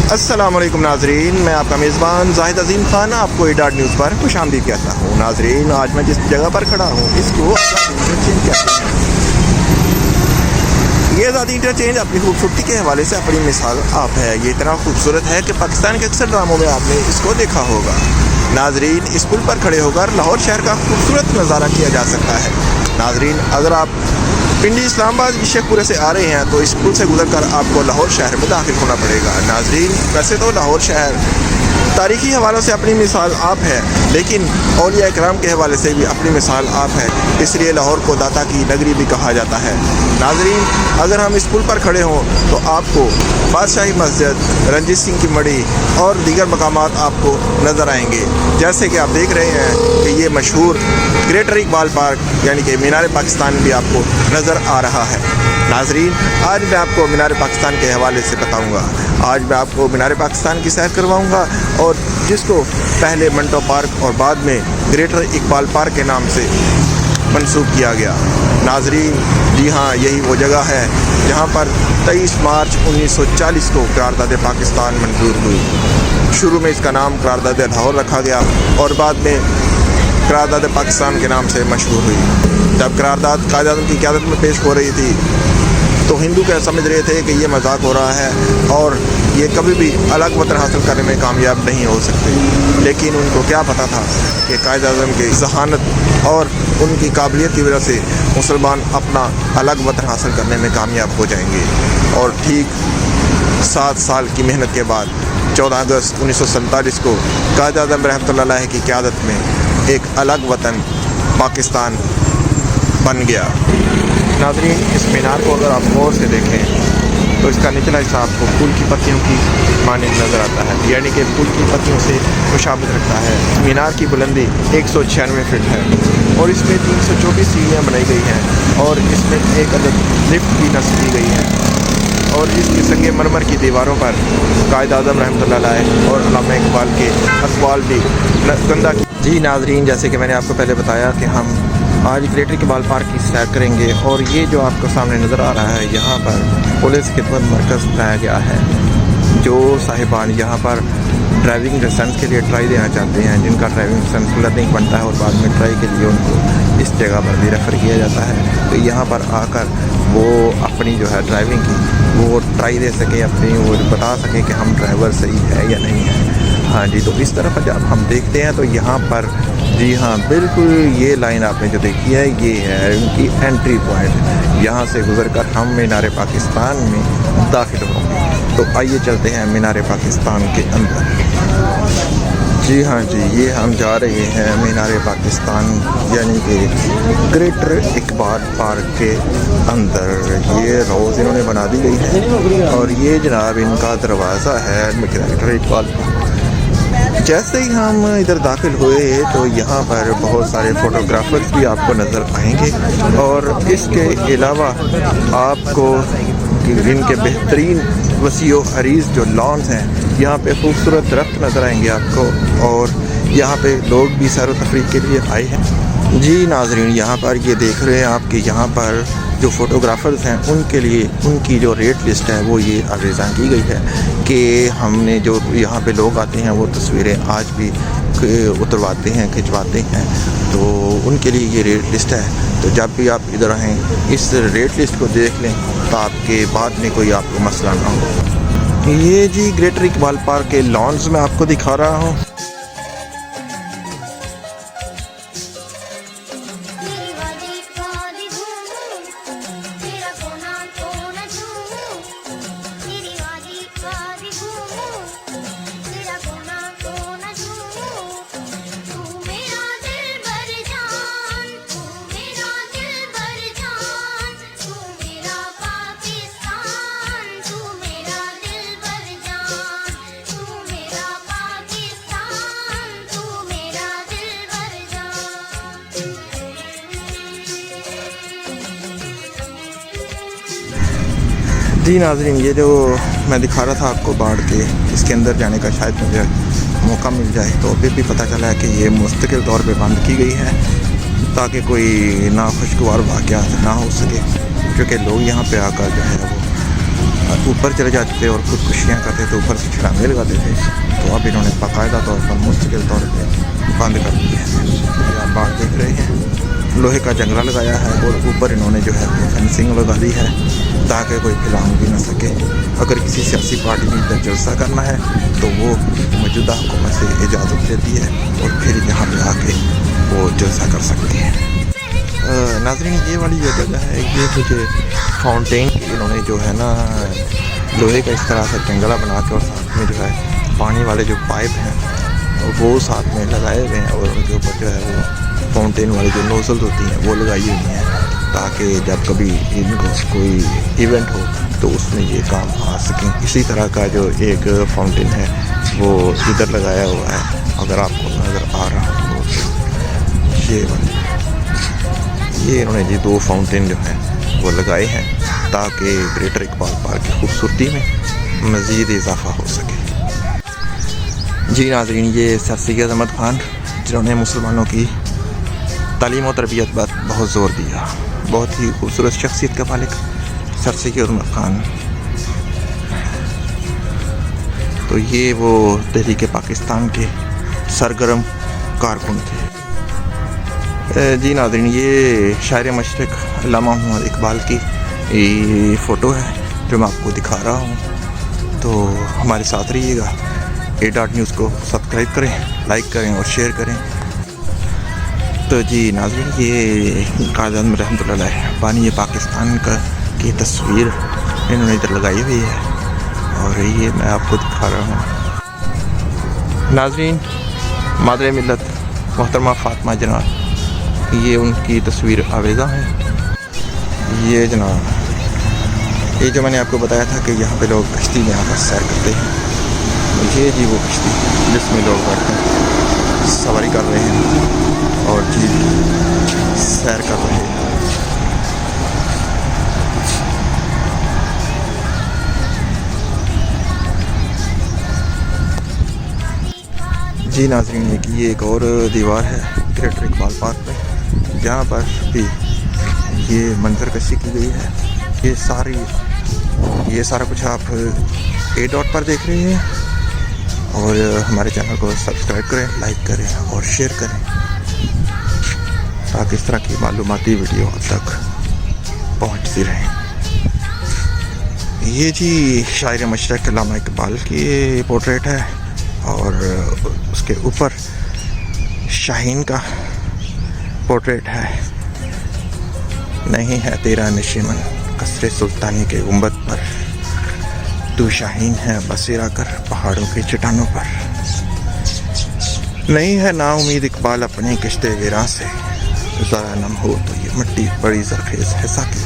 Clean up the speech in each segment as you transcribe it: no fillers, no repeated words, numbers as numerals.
अस्सलाम वालेकुम नाजरीन, मैं आपका मेज़बान जाहिद अजीम खान आपको एडाड न्यूज़ पर खुशामदीद कहता हूँ। नाजरीन, आज मैं जिस जगह पर खड़ा हूँ इसको इंटरचेंज कहते हैं। ये आज़ादी इंटरचेंज अपनी खूबसूरती के हवाले से अपनी मिसाल आप है। ये इतना खूबसूरत है कि पाकिस्तान के अक्सर ड्रामों में आपने इसको देखा होगा। नाजरीन, इस पुल पर खड़े होकर लाहौर शहर का खूबसूरत नज़ारा किया जा सकता है। नाजरीन, अगर आप पिंडी इस्लामाबाद की शेखपुरे से आ रहे हैं तो इस पुल से गुजरकर आपको लाहौर शहर में दाखिल होना पड़ेगा। नाजरीन, वैसे तो लाहौर शहर तारीख़ी हवालों से अपनी मिसाल आप है, लेकिन औलिया इकराम के हवाले से भी अपनी मिसाल आप है, इसलिए लाहौर को दाता की नगरी भी कहा जाता है। नाजरीन, अगर हम इस पुल पर खड़े हों तो आपको बादशाही मस्जिद, रंजीत सिंह की मड़ी और दीगर मकामात आपको नज़र आएंगे। जैसे कि आप देख रहे हैं कि ये मशहूर ग्रेटर इकबाल पार्क यानी कि मीनार पाकिस्तान भी आपको नज़र आ रहा है। नाजरीन, आज मैं आपको मीनार पाकिस्तान के हवाले से बताऊंगा। आज मैं आपको मीनार पाकिस्तान की सैर करवाऊंगा, और जिसको पहले मंटो पार्क और बाद में ग्रेटर इकबाल पार्क के नाम से मंसूब किया गया। नाजरीन, जी हाँ, यही वो जगह है जहाँ पर 23 मार्च 1940 को करारदाद पाकिस्तान मंजूर हुई। शुरू में इसका नाम करारदाद लाहौर रखा गया और बाद में करारदाद पाकिस्तान के नाम से मशहूर हुई। जब करारदाद कायद-ए-आज़म की क़यादत में पेश हो रही थी तो हिंदू क्या समझ रहे थे कि ये मजाक हो रहा है और ये कभी भी अलग वतन हासिल करने में कामयाब नहीं हो सकते। लेकिन उनको क्या पता था कि कायद-ए-आज़म की ज़हानत और उनकी काबिलियत की वजह से मुसलमान अपना अलग वतन हासिल करने में कामयाब हो जाएंगे। और ठीक 7 साल की मेहनत के बाद 14 अगस्त 1947 को कायद-ए-आज़म रहमतुल्लाह अलैह की क़यादत में एक अलग वतन पाकिस्तान बन गया। नाज़रीन, इस मीनार को अगर आप गौर से देखें तो इसका निचला हिस्सा आपको फूल की पत्तियों की मानंद नज़र आता है, यानी कि फूल की पत्तियों से मुशाबहत रखता है। मीनार की बुलंदी 196 फीट है और इसमें 324 सीढ़ियाँ बनाई गई हैं और इसमें एक अलग लिफ्ट भी नस्ब की गई है। और इसके संगे मरमर की दीवारों पर कायद-ए-आज़म रहमतुल्लाह अलैह और अल्लामा इकबाल के अक़वाल भी गंदा। जी नाज़रीन, जैसे कि मैंने आपको पहले बताया कि हम आज ग्रेटर इकबाल पार्क की सैर करेंगे, और ये जो आपको सामने नज़र आ रहा है यहाँ पर पुलिस खिदमत मरकज़ बनाया गया है। जो साहिबान यहाँ पर ड्राइविंग लाइसेंस के लिए ट्राई देना चाहते हैं, जिनका ड्राइविंग लाइसेंस लर्निंग बनता है और बाद में ट्राई के लिए उनको इस जगह पर भी रेफ़र किया जाता है, तो यहाँ पर आकर वो अपनी जो है ड्राइविंग की वो ट्राई दे सकें, अपनी वो बता सकें कि हम ड्राइवर सही है या नहीं है। हाँ जी, तो इस तरफ जब हम देखते हैं तो यहाँ पर जी हाँ बिल्कुल ये लाइन आपने जो देखी है ये है उनकी एंट्री पॉइंट। यहाँ से गुजरकर हम मीनार पाकिस्तान में दाखिल होंगे। तो आइए चलते हैं मीनार पाकिस्तान के अंदर। जी हाँ जी, ये हम जा रहे हैं मीनार पाकिस्तान यानी कि ग्रेटर इकबाल पार्क के अंदर। ये रोज़ इन्होंने बना दी गई है और ये जनाब इनका दरवाज़ा है ग्रेटर इकबाल पार्क। जैसे ही हम इधर दाखिल हुए तो यहाँ पर बहुत सारे फ़ोटोग्राफ़र्स भी आपको नज़र आएंगे, और इसके अलावा आपको इनके बेहतरीन वसीओ अरीज़ जो लॉन्स हैं, यहाँ पे खूबसूरत दरख्त नज़र आएंगे आपको, और यहाँ पे लोग भी सैर व तफरीह के लिए आए हैं। जी नाज़रीन, यहाँ पर ये देख रहे हैं आपके यहाँ पर जो फ़ोटोग्राफ़र्स हैं उनके लिए उनकी जो रेट लिस्ट है वो ये अर्ज़ा की गई है कि हमने जो यहाँ पे लोग आते हैं वो तस्वीरें आज भी उतरवाते हैं, खिंचवाते हैं, तो उनके लिए ये रेट लिस्ट है। तो जब भी आप इधर आएँ इस रेट लिस्ट को देख लें तो आपके बाद में कोई आपको मसला ना हो। ये जी ग्रेटर इकबाल पार्क के लॉन्स में आपको दिखा रहा हूँ। जी नाज़रीन, ये जो मैं दिखा रहा था आपको बाढ़ के, इसके अंदर जाने का शायद मुझे मौका मिल जाए, तो अभी भी पता चला है कि ये मुस्तकिल तौर पे बंद की गई है ताकि कोई नाखुशगवार वाक़या ना हो सके, क्योंकि लोग यहाँ पे आकर जो है वो ऊपर चले जाते थे और खुदकुशियाँ करते थे, ऊपर से छलांगे लगाते थे। तो अब इन्होंने बाकायदा तौर पर मुस्तकिल तौर पे बंद कर दिया है। ये आप बात देख रहे हैं, लोहे का जंगला लगाया है और ऊपर इन्होंने जो है वो फेंसिंग लगा दी है ताकि कोई फिलांग भी ना सके। अगर किसी सियासी पार्टी ने इधर जलसा करना है तो वो मौजूदा हुकूमत से इजाज़त लेती है और फिर यहाँ पे आके वो जलसा कर सकती है। नाज़रीन, ये वाली जो जगह है ये मुझे फाउंटेन इन्होंने जो है ना लोहे का इस तरह से जंगला बना के और साथ में जो है पानी वाले जो पाइप हैं वो साथ में लगाए हुए हैं और उनके ऊपर जो है वो फाउंटेन वाली जो नोजल होती हैं वो लगाई हुई हैं ताकि जब कभी इनको कोई इवेंट हो तो उसमें ये काम आ सकें। इसी तरह का जो एक फाउंटेन है वो इधर लगाया हुआ है, अगर आपको नज़र आ रहा हो तो ये इन्होंने जी 2 फाउंटेन जो हैं वो लगाए हैं ताकि ग्रेटर इकबाल पार्क की खूबसूरती में मज़ीद इजाफा हो सके। जी नाज़रीन, ये सर सैयद अहमद ख़ान जिन्होंने मुसलमानों की तालीम और तरबियत पर बहुत ज़ोर दिया, बहुत ही खूबसूरत शख्सियत का मालिक सर सैयद अहमद ख़ान। तो ये वो तहरीक पाकिस्तान के सरगर्म कारकुन थे। जी नाज़रीन, ये शायर मशरिक़ अल्लामा मोहम्मद इकबाल की फ़ोटो है जो मैं आपको दिखा रहा हूँ। तो हमारे साथ रहिएगा। A.News को सब्सक्राइब करें, लाइक करें और शेयर करें। तो जी नाज़रीन, ये काज़ी आज़म रहमतुल्लाह अलैह बानी पाकिस्तान की तस्वीर इन्होंने इधर लगाई हुई है और ये मैं आपको दिखा रहा हूँ। नाज़रीन, मादरे मिल्लत मोहतरमा फ़ातिमा जनाब, ये उनकी तस्वीर आवेज़ा है। ये जनाब, ये जो मैंने आपको बताया था कि यहाँ पे लोग कश्ती में आकर सैर करते हैं, ये जी वो कश्ती जिसमें लोग बैठकर सवारी कर रहे हैं और जी सैर कर रहे हैं। जी नाज़रीन, ये एक और दीवार है ग्रेटर इकबाल पार्क में जहाँ पर भी ये मंजर कशी की गई है। ये सारा कुछ आप A. पर देख रहे हैं और हमारे चैनल को सब्सक्राइब करें, लाइक करें और शेयर करें ताकि इस तरह की मालूमाती वीडियो अब तक पहुँचती रहें। ये जी शायर मशरिक़ अल्लामा इकबाल की पोर्ट्रेट है और उसके ऊपर शाहीन का पोर्ट्रेट है। नहीं है तेरा नशीमन कसरे सुल्तानी के गुंबद पर, तू शाहीन है बसेरा कर पहाड़ों की चट्टानों पर। नहीं है ना उम्मीद इकबाल अपने किश्ते वीरां से, ज़रा नम हो तो ये मिट्टी बड़ी ज़रखेज़ है साकी।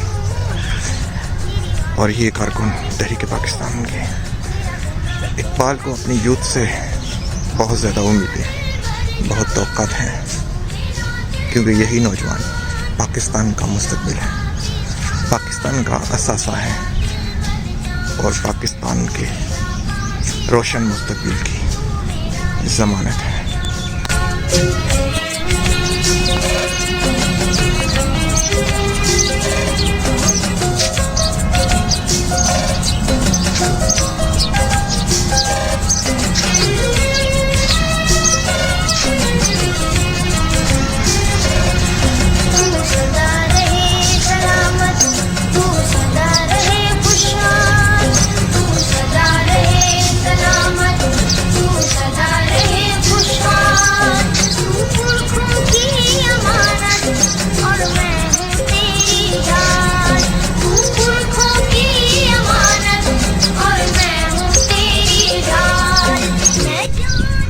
और ये कारकुन तहरीक पाकिस्तान के इकबाल को अपनी यूथ से बहुत ज़्यादा उम्मीदें, बहुत तवक्कुआत हैं क्योंकि यही नौजवान पाकिस्तान का मुस्तकबिल है, पाकिस्तान का असासा है और पाकिस्तान के रोशन मुस्तकबिल की ज़मानत है।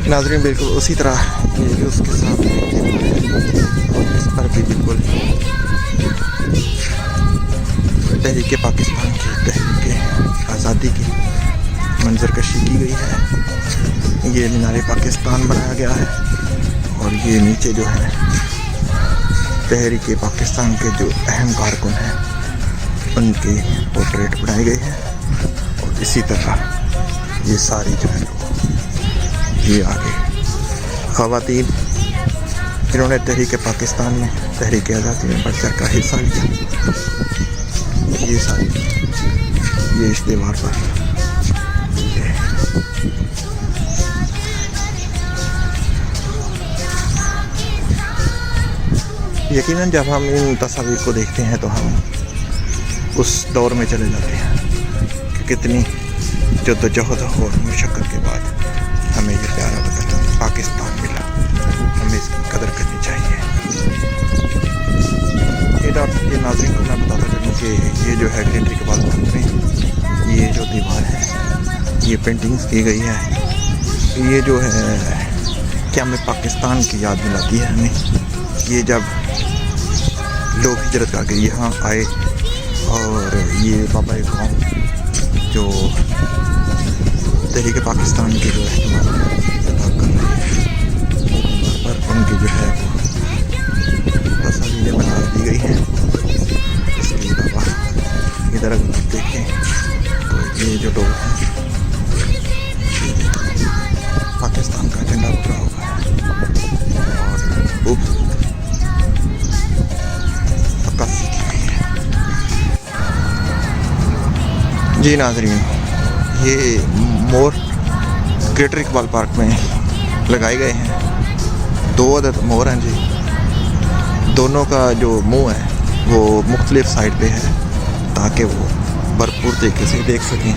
नाज़रीन, बिल्कुल उसी तरह ये भी उसके सामने इस पर भी बिल्कुल तहरीक पाकिस्तान की, तहरीक आज़ादी की मंजरकशी की गई है। ये मीनार पाकिस्तान बनाया गया है और ये नीचे जो है तहरीक पाकिस्तान के जो अहम कारकुन हैं उनके पोर्ट्रेट बनाए गए हैं। और इसी तरह ये सारी जो है ये आगे ख़वातीन जिन्होंने तहरीक पाकिस्तान में, तहरीक आज़ादी में बढ़ चढ़ का हिस्सा लिया, ये सारी ये इस दीवार पर यकीनन जब हम इन तस्वीर को देखते हैं तो हम उस दौर में चले जाते हैं कि कितनी जद्दोजहद और मुशक्क़त के बाद हमें ये प्यारा वतन पाकिस्तान मिला। हमें इसकी कदर करनी चाहिए। ये नाज़रीन को मैं बताता चलूँ कि ये जो है ग्रीनरी के बाद में ये जो दीवार है ये पेंटिंग्स की गई है। ये जो है क्या हमें पाकिस्तान की याद दिलाती है हमें। ये जब लोग हिजरत करके यहाँ आए और ये बाबा गाँव जो तहरीक पाकिस्तान की जो रहनुमा कर रहे हैं पर उनकी जो है वो तस्वीरें बना दी गई हैं। इसलिए बाबा इधर अगर आप देखें तो ये जो लोग हैं पाकिस्तान का झंडा उतरा हुआ है और अक्कासी की गई है। जी नाज़रीन, ये मोर ग्रेटर इकबाल पार्क में लगाए गए हैं। 2 अदद मोर हैं जी। दोनों का जो मुंह है वो मुख्तलिफ साइड पे है ताकि वो भरपूर तरीके से देख सकें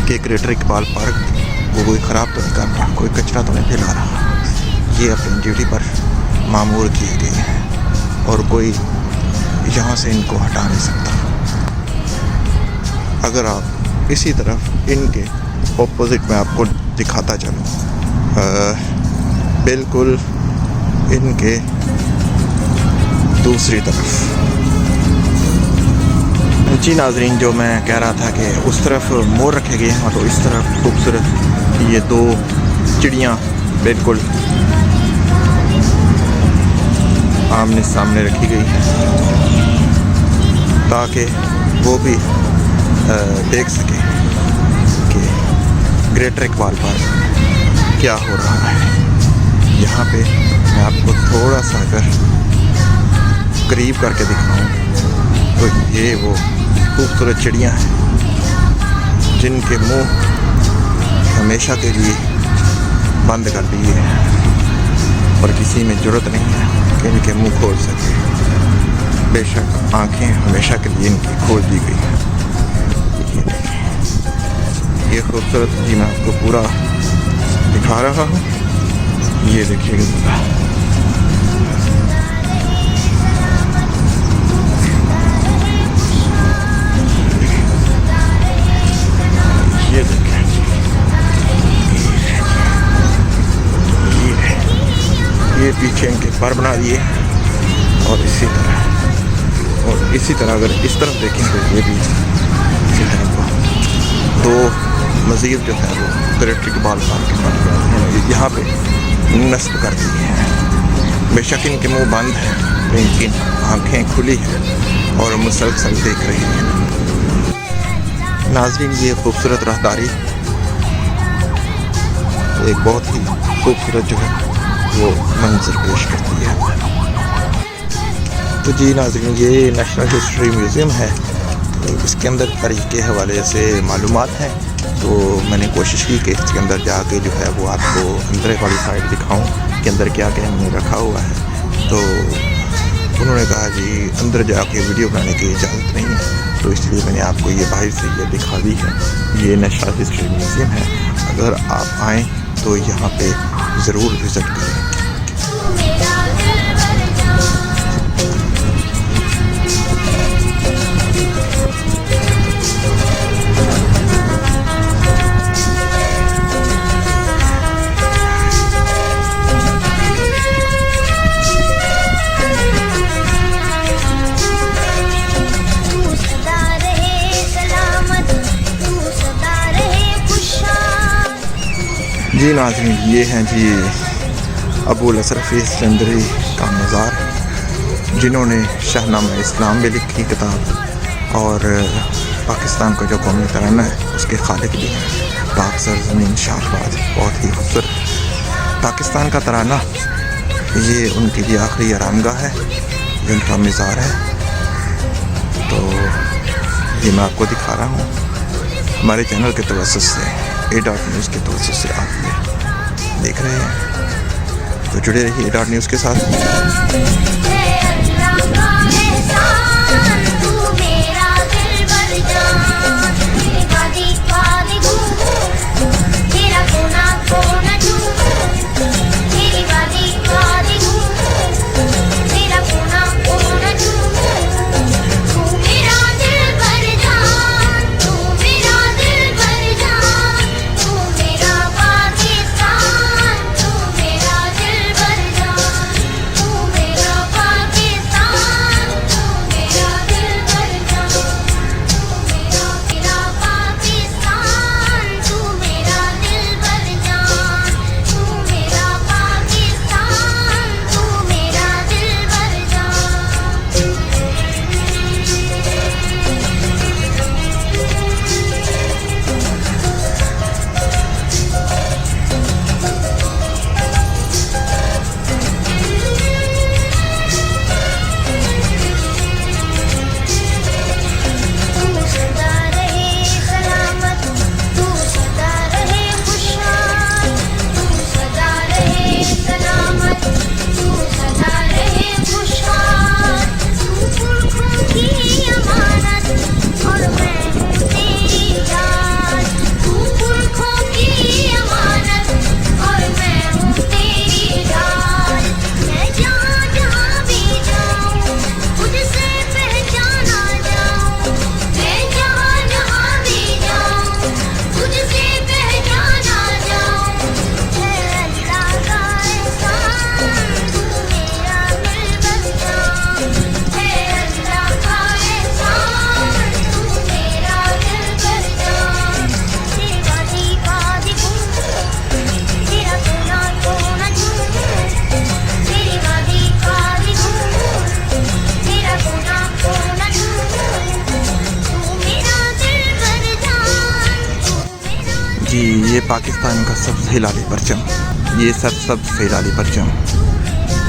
कि ग्रेटर इकबाल पार्क वो कोई ख़राब तो नहीं कर रहा, कोई कचरा तो नहीं फैला रहा। ये अपनी ड्यूटी पर मामूर किए गए हैं और कोई यहाँ से इनको हटा नहीं सकता। अगर आप इसी तरफ इनके ऑपोजिट में आपको दिखाता चलूँ, बिल्कुल इनके दूसरी तरफ। जी नाज़रीन, जो मैं कह रहा था कि उस तरफ मोर रखे गए हैं और तो इस तरफ खूबसूरत ये 2 चिड़ियाँ बिल्कुल आमने सामने रखी गई हैं ताकि वो भी देख सकें कि ग्रेटर इकबाल पार्क क्या हो रहा है। यहाँ पे मैं आपको थोड़ा सा अगर करीब करके दिखाऊं तो ये वो खूबसूरत चिड़ियाँ हैं जिनके मुंह हमेशा के लिए बंद कर दिए हैं और किसी में ज़रूरत नहीं है कि इनके मुंह खोल सके। बेशक आँखें हमेशा के लिए इनकी खोल दी गई हैं। ये खूबसूरत जी मैं आपको पूरा दिखा रहा हूँ। ये देखिएगा, ये देखिए, ये पीछे इनके पर बना दिए और इसी तरह अगर इस तरफ देखें तो ये भी इसी तरह 2 मज़ीद जो है वो ग्रेटर इकबाल पार्क के पास यहाँ पे नस्ब कर दी हैं। बेशक इनके मुंह बंद हैं लेकिन आँखें खुली हैं और मुसलसल देख रही हैं। नाज़रीन, ये खूबसूरत राहदारी एक बहुत ही खूबसूरत जो है वो मंजर पेश करती है। तो जी नाज़रीन, ये नेशनल हिस्ट्री म्यूज़ियम है। तो इसके अंदर तारीख़ के हवाले से मालूमात हैं। तो मैंने कोशिश की कि इसके अंदर जाके जो है वो आपको अंदर वाली साइड दिखाऊं कि अंदर क्या क्या हमने रखा हुआ है। तो उन्होंने कहा जी अंदर जाके वीडियो बनाने की इजाज़त नहीं है, तो इसलिए मैंने आपको ये बाहर से ये दिखा दी है। ये नेशनल हिस्ट्री म्यूज़ियम है। अगर आप आएँ तो यहाँ पे ज़रूर विज़िट करें। जी नाज़रीन, ये हैं जी अबुल अशरफ इस्कंदरी का मज़ार, जिन्होंने शाहनामा इस्लाम में लिखी किताब और पाकिस्तान का जो कौमी तराना है उसके खालिक भी हैं। पाक सरज़मीन शाहबाद बहुत ही खूबसूरत पाकिस्तान का तराना, ये उनकी भी आखिरी आरामगाह है, ये उनका मज़ार है। तो ये मैं आपको दिखा रहा हूँ। हमारे चैनल के तवज्जुह से A.Dot न्यूज़ के तवज्जुह से आप देख रहे हैं, तो जुड़े रहिए A.Dot न्यूज़ के साथ। जी, ये पाकिस्तान का सबसे हिलाली परचम, ये सबसे हिलाली परचम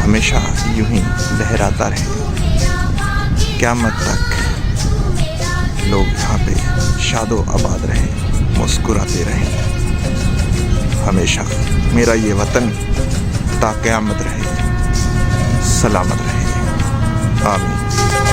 हमेशा यूं ही लहराता रहे, क़यामत तक लोग यहाँ पे शादो आबाद रहें, मुस्कुराते रहें। हमेशा मेरा ये वतन ता क़यामत रहे, सलामत रहे। आमीन।